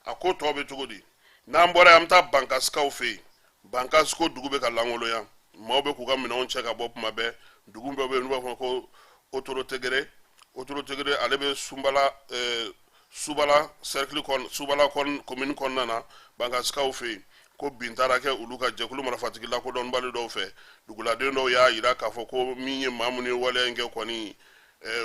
a ko tɔ bɛ cogo di n'an bɔra yan an bɛ taa bankasikaw fɛ yen bankasiko dugu bɛ ka langolo yan maaw bɛ k'u ka minɛnw cɛ ka bɔ kuma bɛɛ dugu bɛɛ bɛ yen n'u b'a fɔ ko Otoro-Tegere ale bɛ Subala cercle Subala commune kɔnɔna na bankasikaw fɛ yen ko bin taara kɛ olu ka jɛkulu marafatigi lakodɔnbali dɔw fɛ duguladen dɔw y'a jira k'a fɔ ko min ye maa minnu ye waleya in kɛ kɔni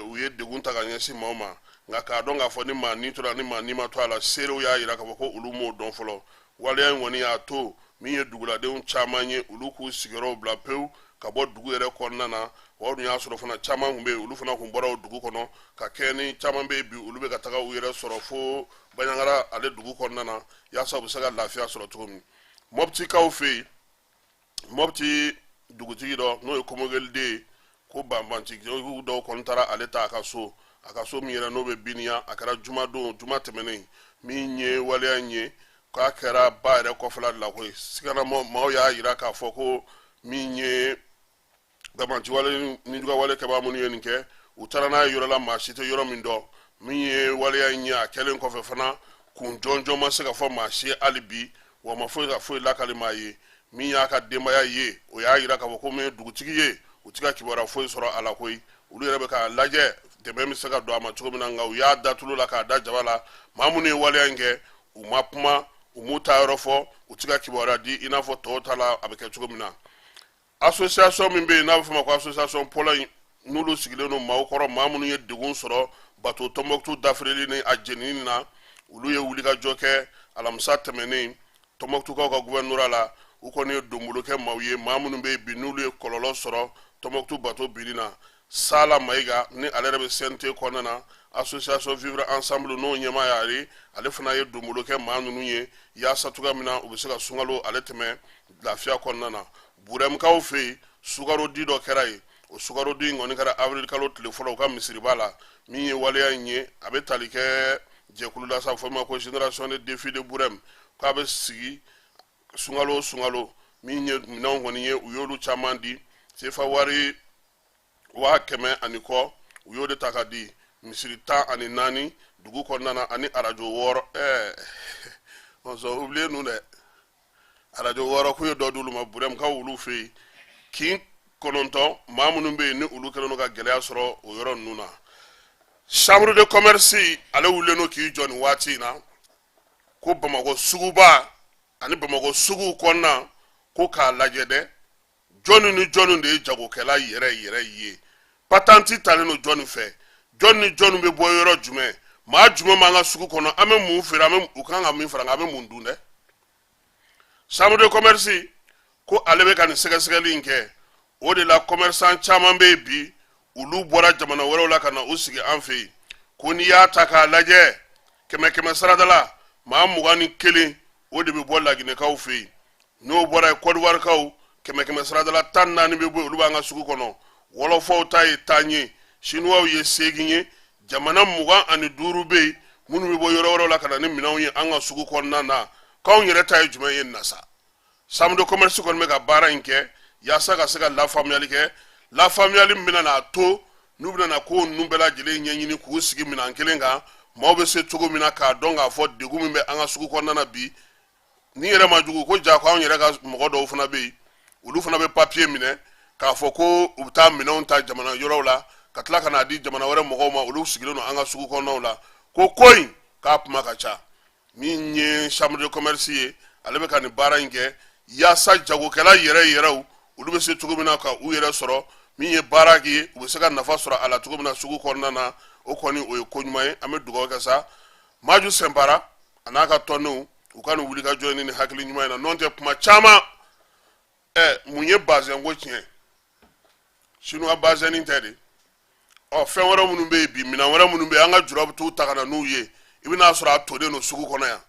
u ye degun ta ka ɲɛsin maaw ma nka k'a dɔn k'a fɔ ni maa ni tora ni maa ni ma to a la seerew y'a jira k'a fɔ ko olu m'o dɔn fɔlɔ waleya in kɔni y'a to min ye duguladenw caman ye olu k'u sigiyɔrɔw bila pewu ka bɔ dugu yɛrɛ kɔnɔna na o dun y'a sɔrɔ fana caman kun bɛ yen olu fana kun bɔra o dugu kɔnɔ ka kɛ ni caman bɛ yen bi olu bɛ ka taga u yɛrɛ sɔrɔ fo Baɲangara ale dugu kɔnɔna na yaasa u bɛ se ka lafiya sɔrɔ cogo min Mɔptikaw fɛ yen Mɔpti dugutigi dɔ n'o ye Komogeli den ye ko banbantigi dɔw kɔni taara ale ta a ka so min yɛrɛ n'o bɛ Biniya a kɛra juma tɛmɛnen min ye waleya in ye k'a kɛra ba yɛrɛ kɔfɛla de la koyi sigana maaw y'a jira k'a fɔ ko min ye banbantiwale ni juguwale kɛbaa minnu ye nin kɛ u taara n'a ye yɔrɔ la maa si tɛ yɔrɔ min dɔn min ye waleya in ye a kɛlen kɔfɛ fana kun jɔnjɔn ma se ka fɔ maa si hali bi wa ma foyi ka foyi lakali maa ye min y'a ka denbaya ye o y'a jira k'a fɔ ko min ye dugutigi ye u tɛ ka kibaruya foyi sɔrɔ a la koyi olu yɛrɛ bɛ k'a lajɛ dɛmɛ bɛ se ka don a ma cogo min na nka u y'a da tulu la k'a da jaba la maa minnu ye waleya in kɛ u ma kuma u m'u ta yɔrɔ fɔ u tɛ ka kibaruya di i n'a fɔ tɔw ta la a bɛ kɛ cogo min na association min bɛ yen n'a bɛ fɔ ma ko association Pɔlɔ n'olu sigilen don maaw kɔrɔ maa minnu ye degun sɔrɔ bateau Tɔnbɔkutu dafirili ni a jenini na olu ye wulikajɔ kɛ alamisa tɛmɛnen Tɔnbɔkutukaw ka gouverneur la u kɔni ye donbolo kɛ maaw ye maa minnu bɛ yen bi n'olu ye kɔlɔlɔ sɔrɔ Tɔnbɔkutu bateau binni na Sala Mayiga ni ale yɛrɛ bɛ CNT kɔnɔna na association vivre ensemble n'o ɲɛmaa y'a ye ale fana ye donbolo kɛ maa ninnu ye yaasa cogoya min na u bɛ se ka sunkalo ale tɛmɛ lafiya kɔnɔna na Burɛmukaw fɛ yen sukarodi dɔ kɛra yen o sukarodi in kɔni kɛra avril kalo tile fɔlɔ u ka misiriba la min ye waleya in ye a bɛ tali kɛ jɛkulu la sa fɔ ma ko génération de défi de Burɛmu k'a bɛ sigi sungalo min ye minɛnw kɔni ye u y'olu caman di sefa wari 100 kɔ u y'o de ta ka di misiri 14 dugu kɔnɔna na ani arajo 6 on oublié nous dɛ arajo 6 k'u ye dɔ d'olu ma burɛmu ka wulu fɛ yen kin 9 maa minnu bɛ yen ni olu kɛlen don ka gɛlɛya sɔrɔ o yɔrɔ ninnu na chambre de commerce ale wulilen don k'i jɔ nin waati in na ko Bamakɔ suguba ani Bamakɔ suguw kɔnɔna ko k'a lajɛ dɛ jɔnni ni jɔnni de ye jagokɛla yɛrɛ ye patanti talen don jɔnni fɛ jɔnni ni jɔnni bɛ bɔ yɔrɔ jumɛn maa jumɛn b'an ka sugu kɔnɔ an bɛ mun feere u kan ka min fara an bɛ mun dun dɛ chambre de commerce ko ale bɛ ka nin sɛgɛsɛgɛli in kɛ o de la commerçant caman bɛ yen bi olu bɔra jamana wɛrɛw la ka na u sigi an fɛ yen ko n'i y'a ta k'a lajɛ 100 sarada la maa 21 o de bɛ bɔ Laginɛkaw fɛ yen n'o bɔra yen Côte d'Ivoire kaw 100 sarada la 14 bɛ bɔ olu b'an ka sugu kɔnɔ wɔlɔfɔw ta ye 10 ye chinois ye 8 ye jamana 25 bɛ yen minnu bɛ bɔ yɔrɔ wɛrɛw la ka na ni minɛnw ye an ka sugu kɔnɔna na k'anw yɛrɛ ta ye jumɛn ye nasa chambre de commerce kɔni bɛ ka baara in kɛ yaasa ka se ka lafaamuyali kɛ lafaamuyali min bɛna n'a to n'u bɛna ko ninnu bɛɛ lajɛlen ɲɛɲini k'u sigi minɛn kelen kan maaw bɛ se cogo min na k'a dɔn k'a fɔ degun min bɛ an ka sugu kɔnɔna na bi ni yɛrɛ ma jugu ko ja ko anw yɛrɛ ka mɔgɔ dɔw fana bɛ yen olu fana bɛ papier minɛ k'a fɔ ko u bɛ taa minɛnw ta jamana yɔrɔw la ka tila ka n'a di jamana wɛrɛ mɔgɔw ma olu sigilen don an ka sugu kɔnɔnaw la ko in k'a kuma ka ca min ye chambre de commerce ye ale bɛ ka nin baara in kɛ yaasa jagokɛla yɛrɛw olu bɛ se cogo min na ka u yɛrɛ sɔrɔ min ye baara kɛ u bɛ se ka nafa sɔrɔ a la cogo min na sugu kɔnɔna na o kɔni o ye ko ɲuman ye an bɛ dugawu kɛ sa Maju Sɛnpara a n'a ka tɔndenw u ka nin wuli ka jɔ ni hakili ɲuman in na n'o tɛ kuma caman mun ye bazɛn ko tiɲɛ chinois bazɛnnin tɛ de fɛn wɛrɛ minnu bɛ yen bi minɛn wɛrɛ minnu bɛ yen an ka juru bɛ t'u ta ka na n'u ye i bɛ n'a sɔrɔ a tolen don sugu kɔnɔ yan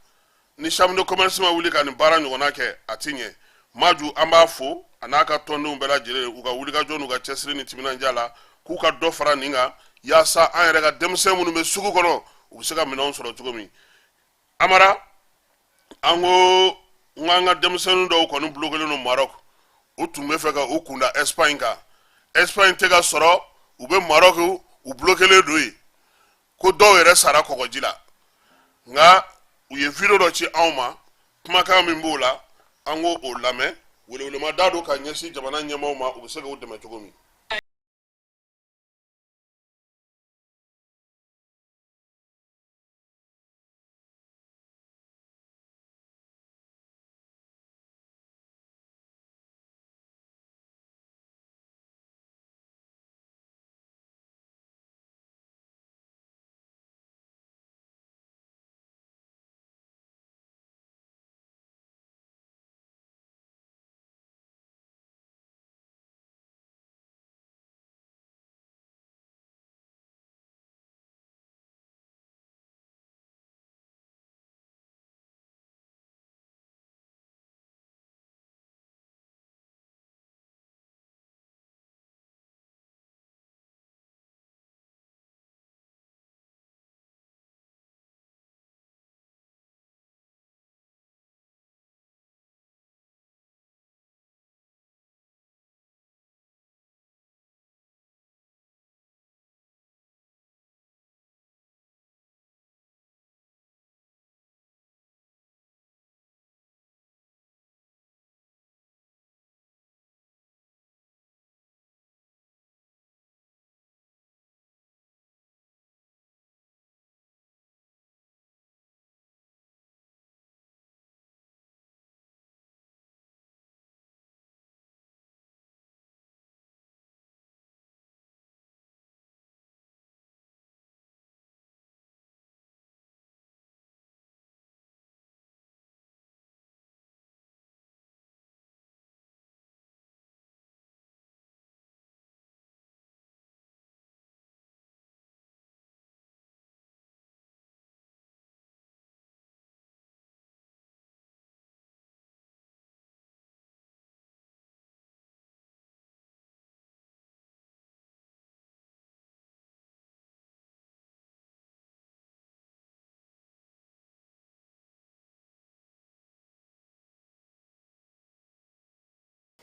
ni chambre de commerce ma wuli ka nin baara ɲɔgɔnna kɛ a ti ɲɛ Maju an b'a fo a n'a ka tɔndenw bɛɛ lajɛlen u ka wuli ka jɔ n'u ka cɛsiri ni timinandiya la k'u ka dɔ fara nin kan yaasa an yɛrɛ ka denmisɛn minnu bɛ sugu kɔnɔ u bɛ se ka minɛnw sɔrɔ cogo min Amara an ko n ka denmisɛnnin dɔw kɔni bloquelen don Maroc u tun bɛ fɛ ka u kunda Espagne kan Espagne tɛ ka sɔrɔ u bɛ Maroc u bloquelen don yen ko dɔw yɛrɛ sara kɔgɔji la nka u ye video dɔ ci anw ma kumakan min b'o la an k'o lamɛn welewelemada don ka ɲɛsin jamana ɲɛmaaw ma u bɛ se k'u dɛmɛ cogo min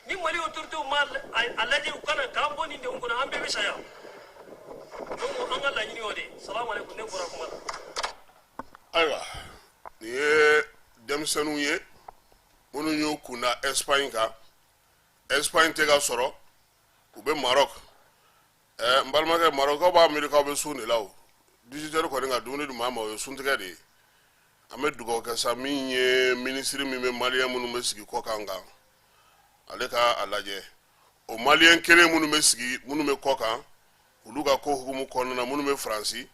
ni mali autorité mal alaji ukana kambo ni de ngona ambe be saya donc an ga lañini o de salamu alaykum ne bora kuma aywa ni demsenu ye munu ñu kuna Espagne ka Espagne te ga soro ube Maroc mbalma ke Maroc ba America be suni law digital ko nga dumuni du mama o suntiga de ame dugo ka saminye ministre mi me malien munu mesigi ko kanga ale ka alaje o malien kele munu mesigi munu me ko kan ulu ga ko hukumu kono na munu me franci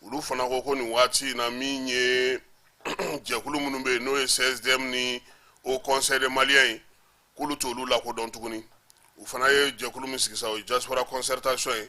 ulu fana ko ni wati na minye jekulu munu be no 16 ni au conseil des maliens kulu to ulu la ko don tuguni u fana ye jekulu misigi sa o diaspora concertation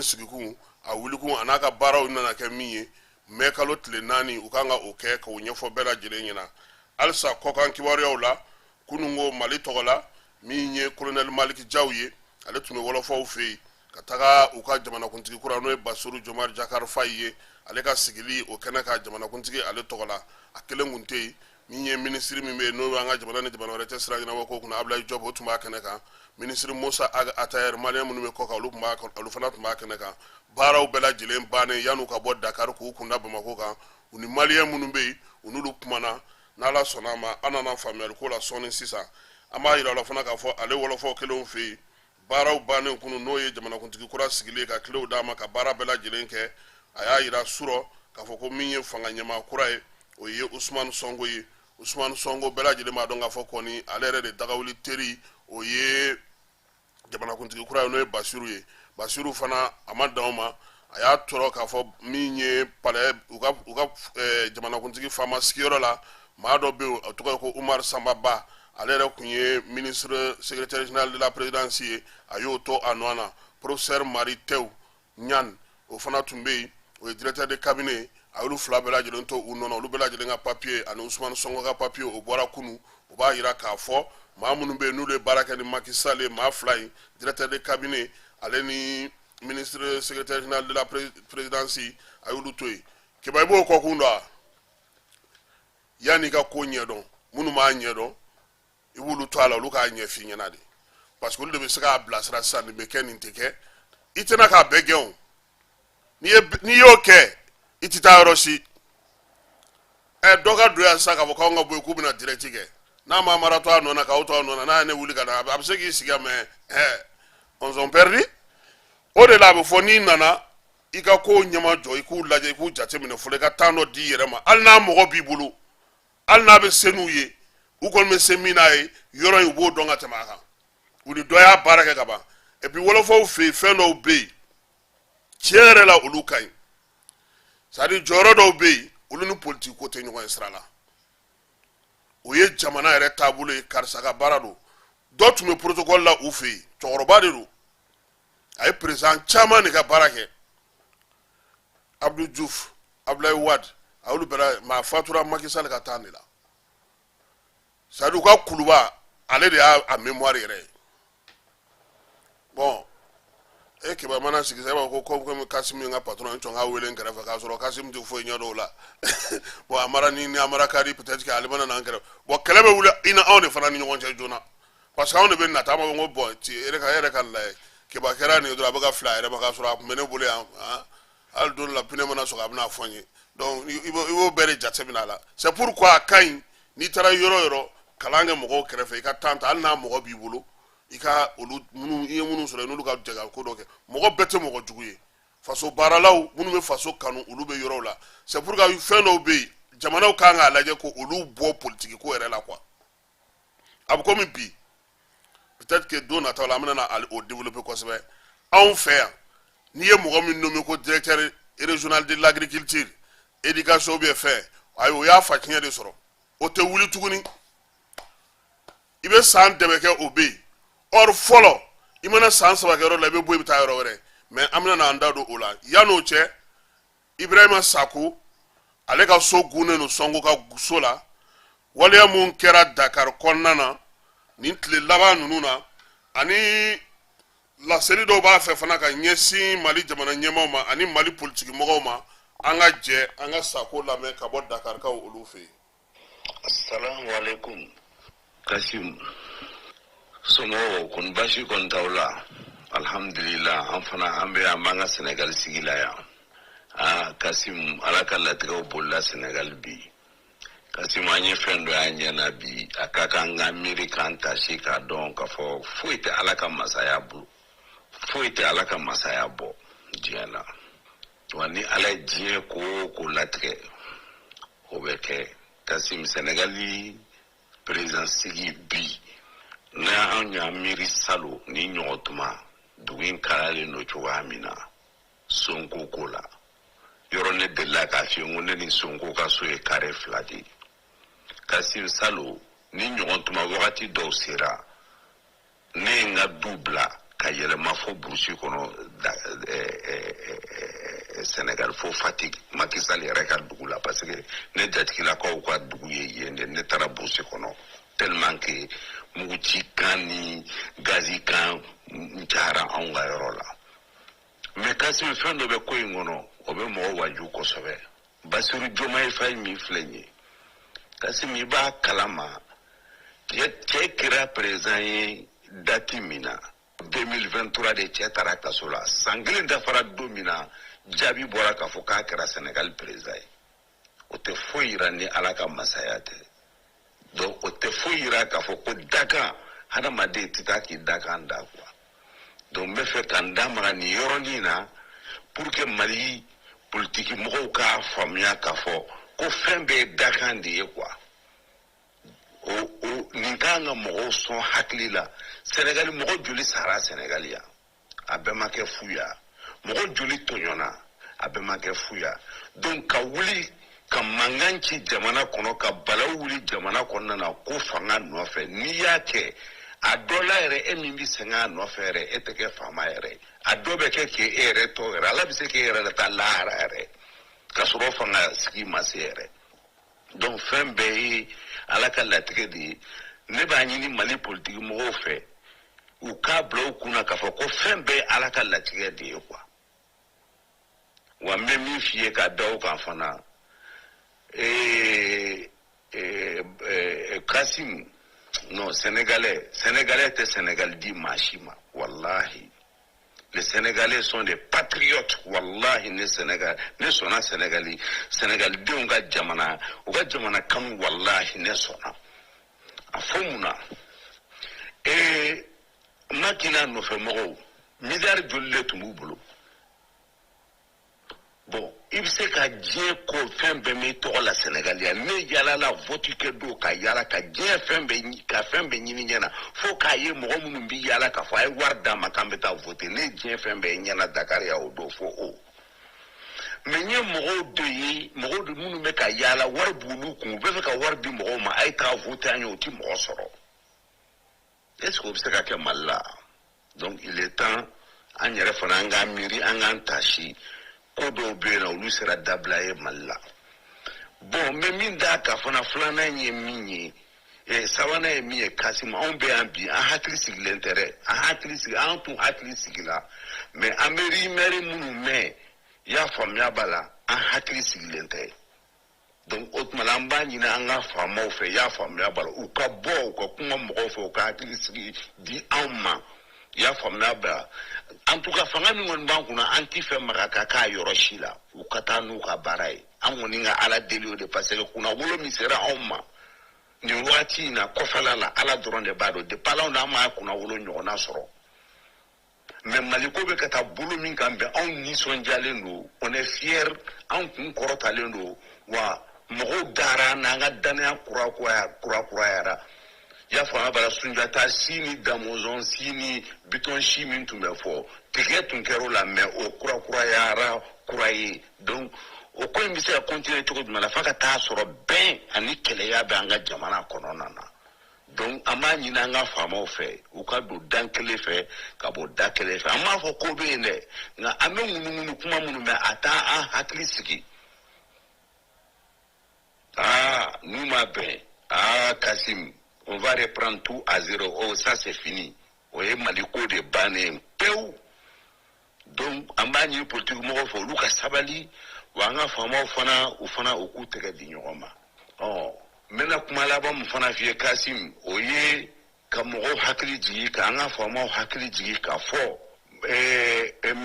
sigiku a wuliku anaka baraw nana ke minye me kalo tle nani u kanga o ke ka nyefo bela jirenyina alsa kokan kiwariyo la kunungo mali togola minye colonel Malik Jawye ale tume wolofo fe kataga u ka jamana kuntigi kura no Basuru Jomar Jakar Faye ale ka sigili o kana ka jamana kuntigi ale togola akele ngunte minye ministre mi me no wanga jamana ne jamana rete sira na wako kuna Ablaye Job o tuma kana ka ministre Musa Atayer Malian munu me koka lu ma lu fana tuma kana ka baraw bela jilen bane yanu ka bo Dakar ku kunda Bamako ka uni Malian munu be unulu kumana nala sonama anana famel ko la sonin sisa ama ira la fana ka fo ale wolofo kelon fe baraw bane kunu noye jamana kuntigi kura sigile ka kilo dama ka bara bela jilen ke aya ira suro ka fo ko minye fanga nyama kura e o ye Ousmane Songo bela jilen ma donga fo koni alere de dagawli teri o ye jamana kuntigi kura no Basiru fana amadawma aya toro ka fo minye pale uga jamana kuntigi fama sikiro la maado be otuko ko Umar Sambaba alere kunye ministre secrétaire général de la présidence ayo to anwana professeur Marie Tew Nyan o fana tumbe o directeur de cabinet ayulu flabela jelonto unono olu bela jelenga papier anu Ousmane Songo ga papier o bora kunu o ba yira ka fo mamunu be nule baraka ni Macky Sall ma fly directeur de cabinet aleni ministre secrétaire général de la présidence ayulu toy ke baybo ko kunda yani ka ko nyedo munu ma nyedo iwulu twala lu ka nye fi nyana de parce que lu de se ka blasra san be ken inteke itena ka begeon ni yoke itita roshi doga do ya saka ko nga boy ku bina directige na ma marato anona ka auto anona na ne wuli kana absegi siga me on sont perdu o de la fo ni nana ika ko nyama jo iku laje iku jate mine fule ka tano di yerema alna mo bi bulu alna be senuye u kon me seminae yoro yubo donga temaka uni doya baraka kaba et puis wolo fo fe no be tiere la ulukai sadi joro do be ulunu politique ko te nyoko israla oye jamana ere tabule karsaka barado dot me protocole la ufi toroba de ru ay président chama ne ka barake Abdou Diouf Ablaye Wade awlu bera ma fatura Macky Sall ka tanila sadi ka kuluba ale de a mémoire ere bon e ke ba mana sigi seba ko Kasim nga patron ntonga wele ngara fa ka soro Kasim du fo nyado la bo amara ni amara kari peut-être que alibana na ngara bo kelebe wula ina on fa na ni ngon jona parce que on be na tama ngo bo ti ere kan la ke ba kera ni do la ba fly ere ba ka soro mene bole al don la pine mana so ka na fonye donc ibo bere jatsebina la c'est pourquoi kain ni tara yoro kalanga mo krefe ka tante al na mo bi bulu ika olu munu sura nulu ka jaga ko doke mo bete mo juguye faso baralaw munu me faso kanu olu be yoro la c'est pourquoi yu feno be jamanaw kanga laje ko olu bo politique ko ere la quoi ab comme bi peut-être que Donata la mena al au développer ko sebe en faire ni ye mo mi nommé ko directeur régional de l'agriculture éducation bien fait ayo ya fa kinya de soro o te wuli tuguni ibe san debeke obe or follow imana san sabakero la be boy bitayoro wore mais amna na andado ola yano che Ibrahima Sako ale ka so gune no songo ka gusola wale mun kera Dakar konnana ni tle laba nununa ani la série do ba fe fana ka nyesi Mali jamana nyema ma ani Mali politique mo ma anga je anga Sako la me ka bo Dakar ka olufe. Assalamu alaikum Kasim somo kun bashi kon tawla alhamdulillah an fana an be amanga Senegal sigila ya Kasim alakalla tigo bolla Senegal bi Kasim anye fendo anye na bi akaka ngamiri kanta shika don ka fo fuite alaka masaya bu fuite alaka masaya bo diana wani ala jie ko latre obeke Kasim Senegali président sigi bi na anya miri salo ni nyotuma duwin karale no chuamina sonko kola yorone de la ka fi ngone ni sonko ka so e kare fladi Kasim salo ni nyotuma wakati do sera ne nga dubla ka yele mafo bursi kono Senegal fo fatik makisali reka dugula parce que ne jatkila ko kwa dugu yende ne tara bursi kono tellement que muguci kan ni gazi kan njara an ga yɔrɔ la mais Kasim fɛn dɔ bɛ ko in kɔnɔ o bɛ mɔgɔ waju kosɛbɛ Basiru Diomaye Faye min filɛ nin ye Kasim i b'a kalama cɛ kɛra président ye date min na 2023 de cɛ taara kaso la san kelen dafara don min na jaabi bɔra k'a fɔ k'a kɛra Senegal président ye o tɛ foyi yira ni Ala ka masaya tɛ donc o tɛ foyi yira k'a fɔ ko dakan hadamaden tɛ taa k'i dakan da quoi donc n bɛ fɛ ka n da maga nin yɔrɔnin na pour que Mali politique mɔgɔw k'a faamuya k'a fɔ ko fɛn bɛɛ ye dakan de ye quoi nin kan ka mɔgɔw sɔn hakili la Senegali mɔgɔ joli sara Senegali ya a bɛɛ ma kɛ fu ya mɔgɔ joli tɔɲɔna a bɛɛ ma kɛ fu ya donc ka wuli ka mangan ci jamana kɔnɔ ka balaw wuli jamana kɔnɔna na ko fanga nɔfɛ n'i y'a kɛ a dɔ la yɛrɛ e min bɛ sɛgɛn a nɔfɛ yɛrɛ e tɛ kɛ faama yɛrɛ a dɔ bɛ kɛ k'e yɛrɛ tɔ yɛrɛ ala bɛ se k'e yɛrɛ taa lahara yɛrɛ ka sɔrɔ fanga sigi ma se yɛrɛ donc fɛn bɛɛ ye ala ka latigɛ de ye ne b'a ɲini Mali politiki mɔgɔw fɛ u k'a bila u kunna k'a fɔ ko fɛn bɛɛ ye ala ka latigɛ de ye quoi wa n bɛ min f'i ye ka da o kan fana Kasim non Sénégalais tɛ Sénégal di maa si ma wallahi les Sénégalais sont des patriotes wallahi ne sɔnna Sénégaldenw ka jamana u ka jamana kanu wallahi ne sɔnna a fɔ mun na Makina nɔfɛ mɔgɔw miliyari joli de tun b'u bolo bon i bɛ se ka diɲɛ ko fɛn bɛɛ mɛn i tɔgɔ la Sénégaliya ne yalala vote kɛ don ka yala ka diɲɛ fɛn bɛɛ ɲini ɲɛna fo k'a ye mɔgɔ minnu bɛ yala k'a fɔ a ye wari d'a ma k'an bɛ taa vote ne diɲɛ fɛn bɛɛ ɲɛna Dakar ya o don fo o mais n ye mɔgɔw dɔ ye mɔgɔw de minnu bɛ ka yala wari b'olu kun u bɛ fɛ ka wari di mɔgɔw ma a ye taa vote an ye o tɛ mɔgɔ sɔrɔ est ce que o bɛ se ka kɛ Mali la donc il est temps an yɛrɛ fana an k'an miiri an k'an taasi ko dɔw bɛ yen na olu sera dabila ye Mali la bon n bɛ min d'a kan fana filanan ye min ye sabanan ye min ye Kasim anw bɛ yan bi an hakili sigilen tɛ dɛ an tun hakili sigila mais an bɛ rumeur minnu mɛn i y'a faamuya b'a la an hakili sigilen tɛ donc o tuma na an b'a ɲini an ka faamaw fɛ i y'a faamuya b'a la u ka bɔ u ka kuma mɔgɔw fɛ u ka hakili sigi di anw ma i y'a faamuya b'a la en tout cas fanga min kɔni b'an kunna an tɛ fɛ maga ka k'a yɔrɔ si la u ka taa n'u ka baara ye an kɔni ka ala deli o de parce que kunnawolo min sera anw ma nin waati in na kɔfɛla la ala dɔrɔn de b'a dɔn depuis ala n'an ma kunnawolo ɲɔgɔnna sɔrɔ mais maliko bɛ ka taa bolo min kan bɛn anw nisɔndiyalen don on est fier anw kun kɔrɔtalen don wa mɔgɔw dara n'an ka danaya kurakurayara i y'a faamuya b'a la Sunjata si ni Damɔzɔn si ni Bitɔn si min tun bɛ fɔ tigɛ tun kɛra o la mais o kurakurayara kura ye donc o ko in bɛ se ka continuer cogo jumɛn na f'a ka taa sɔrɔ bɛn ani kɛlɛya bɛ an ka jamana kɔnɔna na donc an b'a ɲini an ka faamaw fɛ u ka don dan kelen fɛ ka bɔ da kelen fɛ an b'a fɔ ko bɛ yen dɛ nka an bɛ ŋunuŋunu kuma minnu mɛn a t'an hakili sigi n'u ma bɛn Kasim on va reprendre tout à zéro oh ça c'est fini o ye Maliko de bannen pewu donc an b'a ɲini politique mɔgɔw fɛ olu ka sabali wa an ka faamaw fana u k'u tɛgɛ di ɲɔgɔn ma n bɛna kuma laban min fana f'i ye Kasim o ye ka mɔgɔw hakili jigi ka an ka faamaw hakili jigi ka fɔ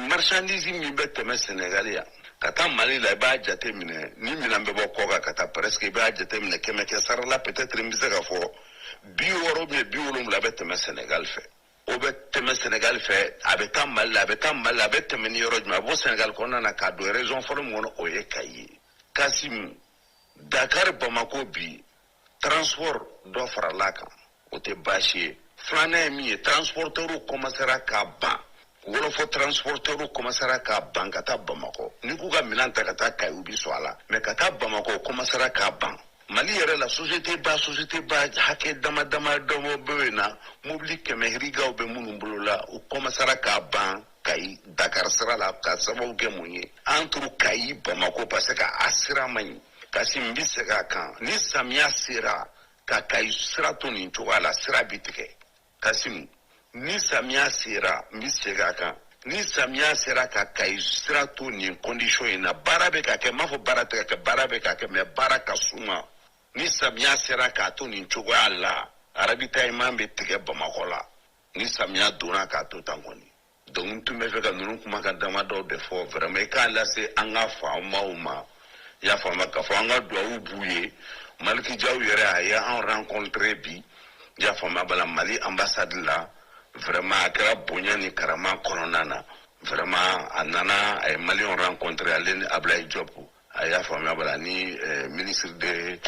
marchandise min bɛ tɛmɛ Senegal yan ka taa Mali la i b'a jate minɛ ni minɛn bɛ bɔ kɔkan ka taa presque i b'a jate minɛ 100 kɛ sara la peut-être n bɛ se ka fɔ 60 70 bɛ tɛmɛ Senegal fɛ o bɛ tɛmɛ Senegal fɛ a bɛ taa Mali la a bɛ taa Mali la a bɛ tɛmɛ ni yɔrɔ jumɛn a bɔ Senegal kɔnɔna na k'a don région fɔlɔ min kɔnɔ o ye Kayi Kasimu Dakar Bamako bi transport dɔ farala kan o tɛ baasi ye filanan ye min ye transporteurs commencera k'a ban wolofɔ transporteurs commencera k'a ban ka taa Bamako ni k'u ka minɛn ta ka taa Kayi u bi sɔn a la mais ka taa Bamako commencera k'a ban Mali yɛrɛ la société ba hakɛ dama dɔ bɛ yen na mobili 100 rigaw bɛ minnu bolo la u commencera k'a ban Kayi Dakar sira la ka sababu kɛ mun ye entre Kayi Bamako parce que a sira man ɲi kasi n bɛ segin a kan ni samiya sera ka Kayi sira to nin cogoya la sira bi tigɛ Kasimu ni samiya sera n bɛ segin a kan ni samiya sera ka Kayi sira to nin condition in na baara bɛ ka kɛ n m'a fɔ baara tɛ ka kɛ baara bɛ ka kɛ mais baara ka suma ni samiya sera k'a to nin cogoya la ravitaillement bɛ tigɛ Bamakɔ la ni samiya donna k'a to tan kɔni donc n tun bɛ fɛ ka ninnu kumakan damadɔ de fɔ vraiment i k'a lase an ka faamaw ma i y'a faamu k'a fɔ an ka dugawu b'u ye Maliki Jaw yɛrɛ a ye an rencontré bi i y'a faamu bala Mali ambassade la vraiment a kɛra bonya ni karama kɔnɔna na vraiment a nana a ye Maliens rencontré ale ni Ablaye Diop a y'a faamu bala ni ministre de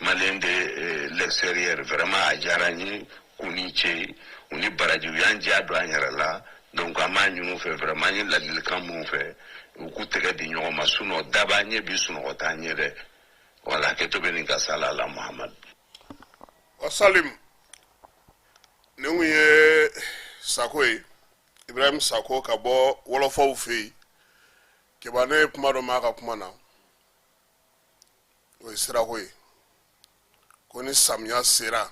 Malien de l'extérieur vraiment a diyara n ye k'u ni ce u ni baraji u y'an diya don an yɛrɛ la donc an b'a ɲini u fɛ vraiment n ye ladilikan minnu fɛ u k'u tɛgɛ di ɲɔgɔn ma sinon daba ɲɛ bi sunɔgɔ t'an ɲɛ dɛ voilà hakɛto bɛ nin ka sala la Muhammad Salim ni kun ye Sako ye Ibrahim Sako ka bɔ wɔlɔfɔw fɛ yen kiba ne kuma dɔ m'a ka kuma na o ye sirako ye ko ni samiya sera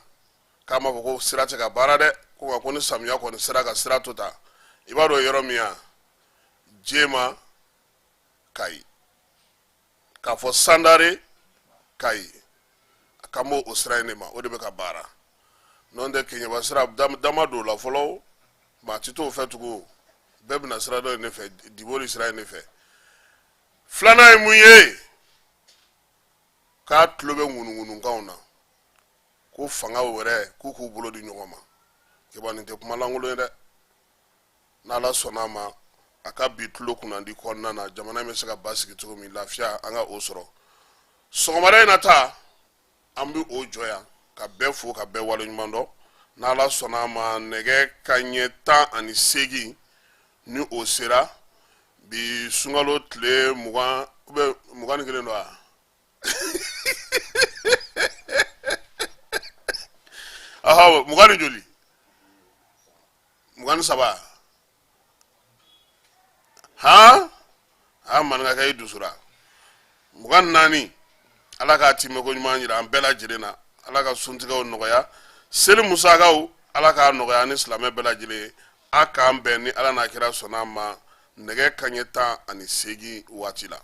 k'a ma fɔ ko sira tɛ ka baara dɛ ko ni samiya kɔni sera ka sira to ta i b'a dɔn yɔrɔ min ya Jema Kayi k'a fɔ Sandare Kayi a kan b'o sira in de ma o de bɛ ka baara n'o tɛ Keɲeba sira dama don la fɔlɔ maa ti t'o fɛ tugun bɛɛ bɛna sira dɔ in de fɛ Dibori sira in de fɛ filanan ye mun ye k'a tulo bɛ ŋunuŋunukanw na ko fanga wɛrɛ k'u bolo di ɲɔgɔn ma kiba nin tɛ kuma lankolon ye dɛ n'Ala sɔnna a ma a ka bi tulo kunnandi kɔnɔna na jamana in bɛ se ka basigi cogo min lafiya an ka o sɔrɔ sɔgɔmada in na ta an bɛ o jɔ yan ka bɛɛ fo ka bɛɛ waleɲuman dɔn n'Ala sɔnna a ma nɛgɛ kanɲɛ 18 ni o sera bi sunkalo tile 20 21 don wa aha 20 ni joli 23 ha maninka kɛ i dusura 24 Ala k'a timɛ ko ɲuman jira an bɛɛ lajɛlen na Ala ka suntigɛw nɔgɔya seli musakaw Ala k'a nɔgɔya ni silamɛ bɛɛ lajɛlen a k'an bɛn ni Ala n'a kira sɔnna a ma nɛgɛ kanɲɛ 18 waati la